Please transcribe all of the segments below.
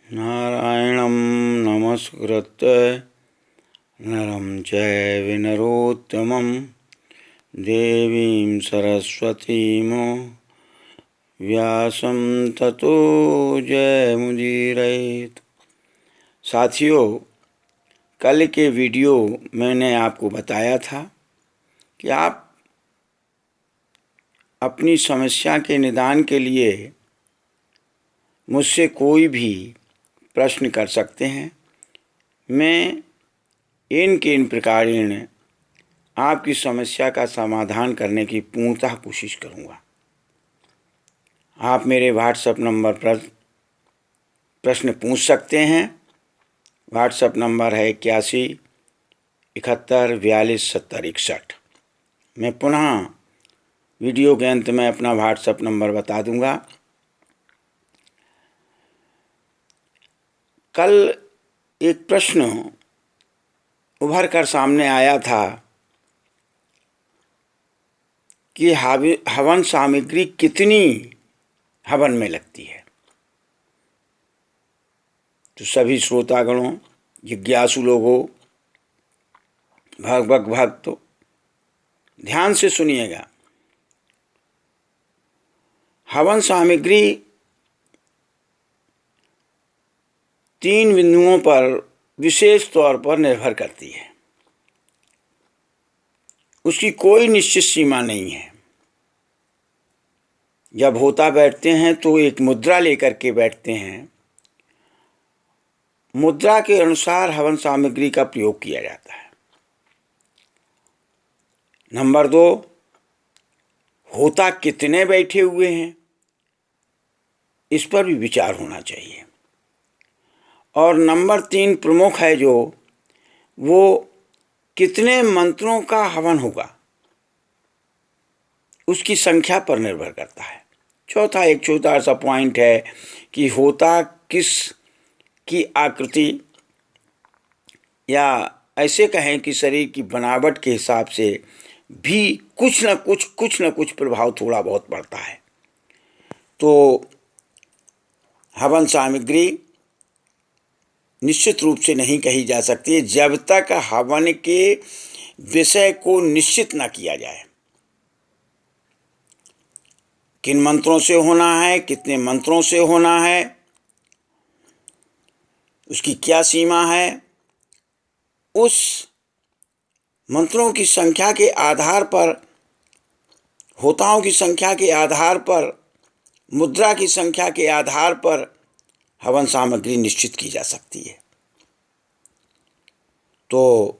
नारायणं नमस्कृत्य नरं चैव नरोत्तमं देवीं सरस्वतीं व्यासं ततो जयमुदीरयेत्। साथियों, कल के वीडियो मैंने आपको बताया था कि आप अपनी समस्या के निदान के लिए मुझसे कोई भी प्रश्न कर सकते हैं। मैं इन प्रकारेण आपकी समस्या का समाधान करने की पूर्णतः कोशिश करूंगा। आप मेरे व्हाट्सएप नंबर पर प्रश्न पूछ सकते हैं। व्हाट्सएप नंबर है 81 71 42 70 61। मैं पुनः वीडियो के अंत में अपना व्हाट्सएप नंबर बता दूंगा। कल एक प्रश्न उभर कर सामने आया था कि हवन सामग्री कितनी हवन में लगती है। तो सभी श्रोतागणों, जिज्ञासु लोगों, भक्तों, ध्यान से सुनिएगा। हवन सामग्री 3 बिंदुओं पर विशेष तौर पर निर्भर करती है। उसकी कोई निश्चित सीमा नहीं है। जब होता बैठते हैं तो एक मुद्रा लेकर के बैठते हैं। मुद्रा के अनुसार हवन सामग्री का प्रयोग किया जाता है। नंबर 2, होता कितने बैठे हुए हैं, इस पर भी विचार होना चाहिए। और नंबर 3 प्रमुख है जो वो कितने मंत्रों का हवन होगा, उसकी संख्या पर निर्भर करता है। चौथा, एक छोटा सा पॉइंट है कि होता किस की आकृति या ऐसे कहें कि शरीर की बनावट के हिसाब से भी कुछ न कुछ प्रभाव थोड़ा बहुत पड़ता है। तो हवन सामग्री निश्चित रूप से नहीं कही जा सकती है जब तक हवन के विषय को निश्चित न किया जाए। किन मंत्रों से होना है, कितने मंत्रों से होना है, उसकी क्या सीमा है, उस मंत्रों की संख्या के आधार पर, होताओं की संख्या के आधार पर, मुद्रा की संख्या के आधार पर हवन सामग्री निश्चित की जा सकती है। तो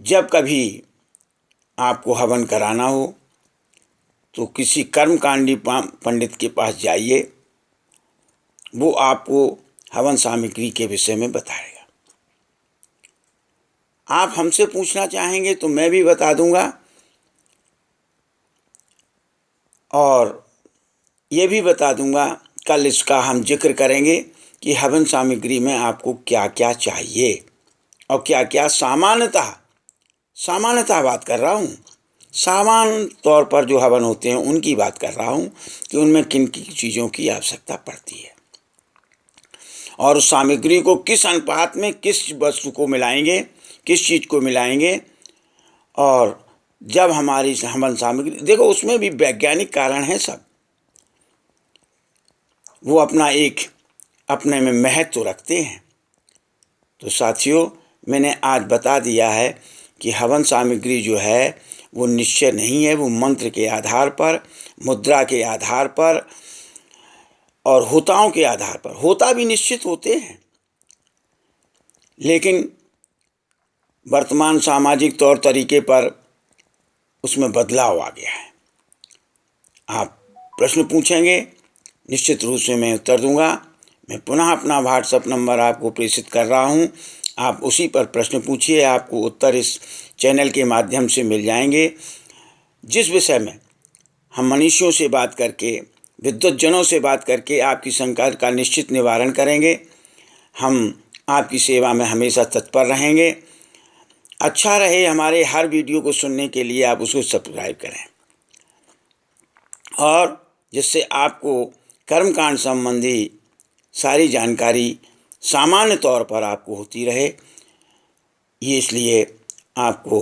जब कभी आपको हवन कराना हो तो किसी कर्मकांडी पंडित के पास जाइए, वो आपको हवन सामग्री के विषय में बताएगा। आप हमसे पूछना चाहेंगे तो मैं भी बता दूंगा, और ये भी बता दूंगा, कल इसका हम जिक्र करेंगे कि हवन सामग्री में आपको क्या क्या चाहिए और क्या क्या सामान्यतः बात कर रहा हूँ, सामान्य तौर पर जो हवन होते हैं उनकी बात कर रहा हूँ कि उनमें किन किन चीज़ों की आवश्यकता पड़ती है और उस सामग्री को किस अनुपात में किस वस्तु को मिलाएंगे, किस चीज़ को मिलाएंगे। और जब हमारी हवन सामग्री, देखो उसमें भी वैज्ञानिक कारण है, सब वो अपने में महत्व रखते हैं। तो साथियों, मैंने आज बता दिया है कि हवन सामग्री जो है वो निश्चय नहीं है। वो मंत्र के आधार पर, मुद्रा के आधार पर और होताओं के आधार पर, होता भी निश्चित होते हैं, लेकिन वर्तमान सामाजिक तौर तरीके पर उसमें बदलाव आ गया है। आप प्रश्न पूछेंगे, निश्चित रूप से मैं उत्तर दूंगा। मैं पुनः अपना व्हाट्सएप नंबर आपको प्रेषित कर रहा हूं, आप उसी पर प्रश्न पूछिए, आपको उत्तर इस चैनल के माध्यम से मिल जाएंगे। जिस विषय में हम मनीषियों से बात करके, विद्वज्जनों से बात करके आपकी शंका का निश्चित निवारण करेंगे। हम आपकी सेवा में हमेशा तत्पर रहेंगे। अच्छा रहे हमारे हर वीडियो को सुनने के लिए आप उसको सब्सक्राइब करें, और जिससे आपको कर्मकांड संबंधी सारी जानकारी सामान्य तौर पर आपको होती रहे, ये इसलिए आपको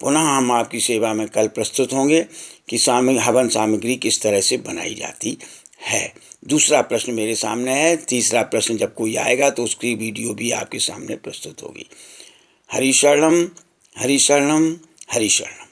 पुनः हम आपकी सेवा में कल प्रस्तुत होंगे कि हवन सामग्री किस तरह से बनाई जाती है। दूसरा प्रश्न मेरे सामने है, तीसरा प्रश्न जब कोई आएगा तो उसकी वीडियो भी आपके सामने प्रस्तुत होगी। हरि शरणम, हरि शरणम, हरि शरणम।